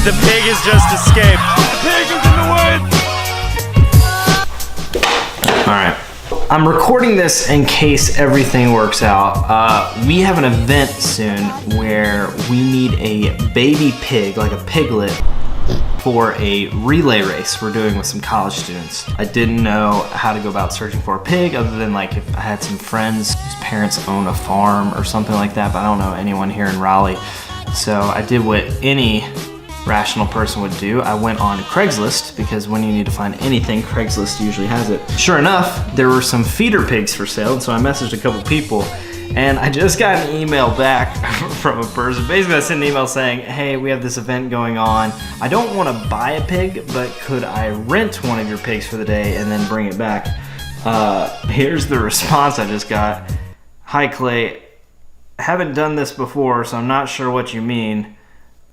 the pig has just escaped. The pig is in the woods! Alright. I'm recording this in case everything works out. We have an event soon where we need a baby pig, like a piglet, for a relay race we're doing with some college students. I didn't know how to go about searching for a pig other than like if I had some friends whose parents own a farm or something like that, but I don't know anyone here in Raleigh. So I did what any rational person would do. I went on Craigslist because when you need to find anything, Craigslist usually has it. Sure enough, there were some feeder pigs for sale, and so I messaged a couple people. And I just got an email back from a person. Basically, I sent an email saying, hey, we have this event going on. I don't want to buy a pig, but could I rent one of your pigs for the day and then bring it back? Here's the response I just got. Hi, Clay. Haven't done this before, so I'm not sure what you mean.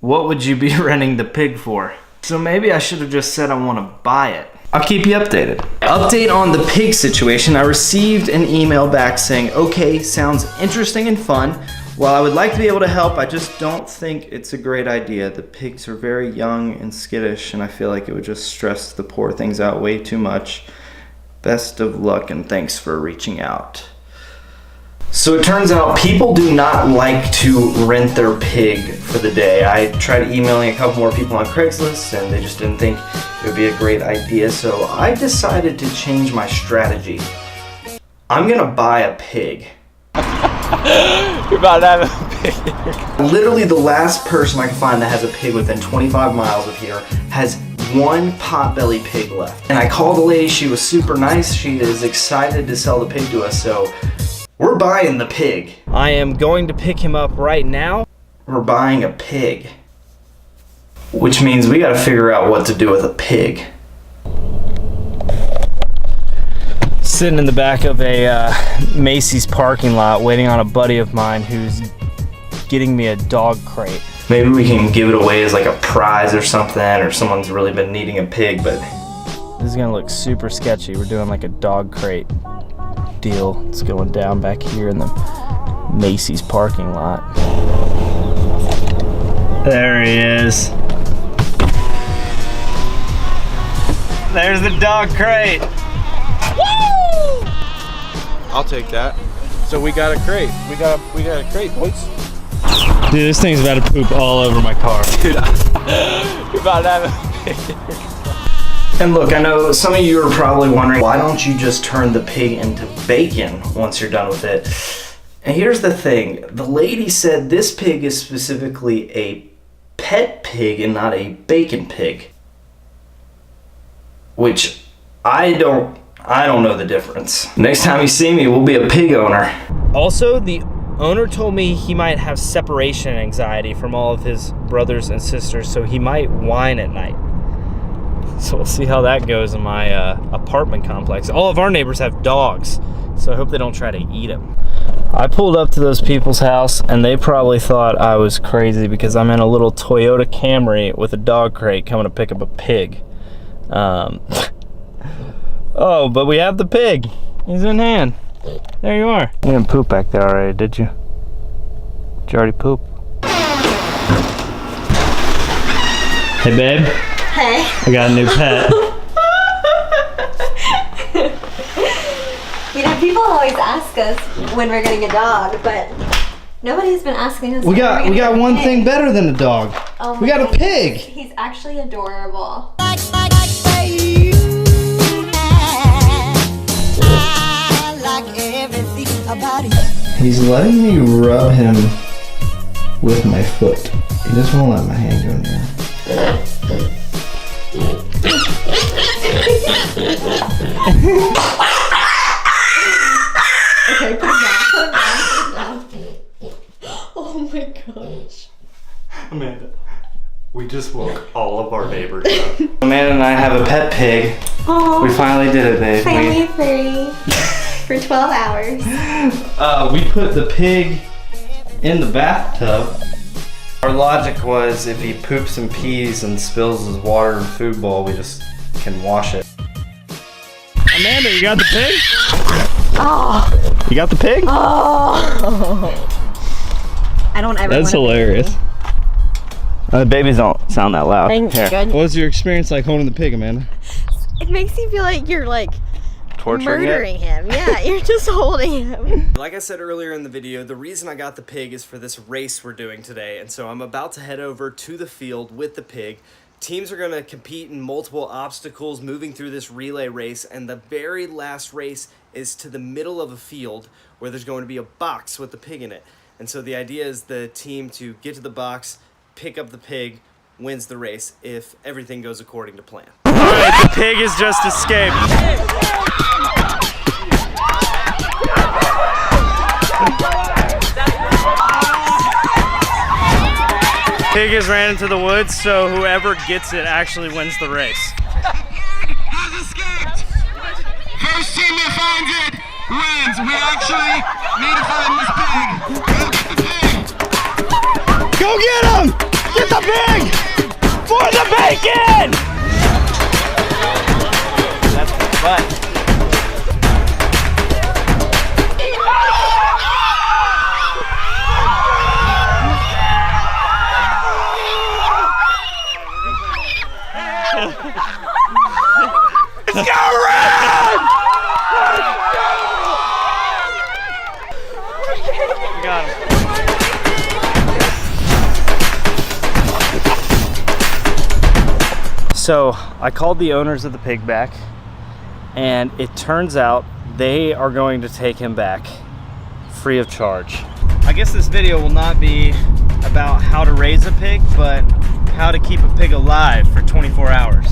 What would you be renting the pig for? So maybe I should have just said I want to buy it. I'll keep you updated. Update on the pig situation. I received an email back saying, okay, sounds interesting and fun. While I would like to be able to help, I just don't think it's a great idea. The pigs are very young and skittish, and I feel like it would just stress the poor things out way too much. Best of luck and thanks for reaching out. So it turns out people do not like to rent their pig for the day. I tried emailing a couple more people on Craigslist and they just didn't think it would be a great idea. So I decided to change my strategy. I'm gonna buy a pig. You're about to have a pig. Literally the last person I can find that has a pig within 25 miles of here has one potbelly pig left. And I called the lady, she was super nice. She is excited to sell the pig to us, so we're buying the pig. I am going to pick him up right now. We're buying a pig. Which means we gotta figure out what to do with a pig. Sitting in the back of a Macy's parking lot waiting on a buddy of mine who's getting me a dog crate. Maybe we can give it away as like a prize or something, or someone's really been needing a pig, but this is gonna look super sketchy. We're doing like a dog crate deal. It's going down back here in the Macy's parking lot. There he is. There's the dog crate. Woo! I'll take that. So we got a crate. We got a crate, boys. Dude, this thing's about to poop all over my car. Dude, you're about to have a pig. And look, I know some of you are probably wondering, why don't you just turn the pig into bacon once you're done with it? And here's the thing. The lady said this pig is specifically a pet pig and not a bacon pig. Which I don't know the difference. Next time you see me, we'll be a pig owner. Also, the owner told me he might have separation anxiety from all of his brothers and sisters, so he might whine at night. So we'll see how that goes in my apartment complex. All of our neighbors have dogs, so I hope they don't try to eat them. I pulled up to those people's house and they probably thought I was crazy because I'm in a little Toyota Camry with a dog crate coming to pick up a pig. Oh, but we have the pig. He's in hand. There you are. You didn't poop back there already, did you? Did you already poop? Hey, babe. Hey. I got a new pet. You know, people always ask us when we're getting a dog, but nobody's been asking us. We got one thing better than a dog. Oh we got a pig. He's actually adorable. He's letting me rub him with my foot. He just won't let my hand go near him. Okay, put him down, put him down. Oh my gosh. Amanda, we just woke all of our neighbors up. Amanda and I have a pet pig. Oh, We finally did it, babe. family free for 12 hours. We put the pig in the bathtub. Our logic was if he poops and pees and spills his water and food bowl, we just can wash it. Amanda, you got the pig? Oh. You got the pig? Oh. I don't ever. That's hilarious. The babies don't sound that loud. Thank Here. goodness. What was your experience like holding the pig, Amanda? It makes you feel like you're like Torturing murdering him. Yeah, you're just holding him. Like I said earlier in the video, the reason I got the pig is for this race we're doing today. And so I'm about to head over to the field with the pig. Teams are going to compete in multiple obstacles moving through this relay race. And the very last race is to the middle of a field where there's going to be a box with the pig in it. And so the idea is the team to get to the box, pick up the pig, wins the race if everything goes according to plan. All right, the pig has just escaped. Pig has ran into the woods, so whoever gets it actually wins the race. Has escaped. First team that finds it wins. We actually need to find this pig. Go get the pig. Go get him! Get the pig! For the bacon! That's the butt. Let's go, Red! We got him. So I called the owners of the pig back, and it turns out they are going to take him back free of charge. I guess this video will not be about how to raise a pig, but how to keep a pig alive for 24 hours.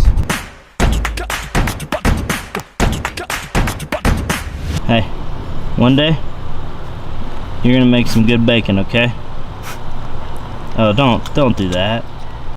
Hey, one day you're gonna make some good bacon, okay? Oh, don't do that.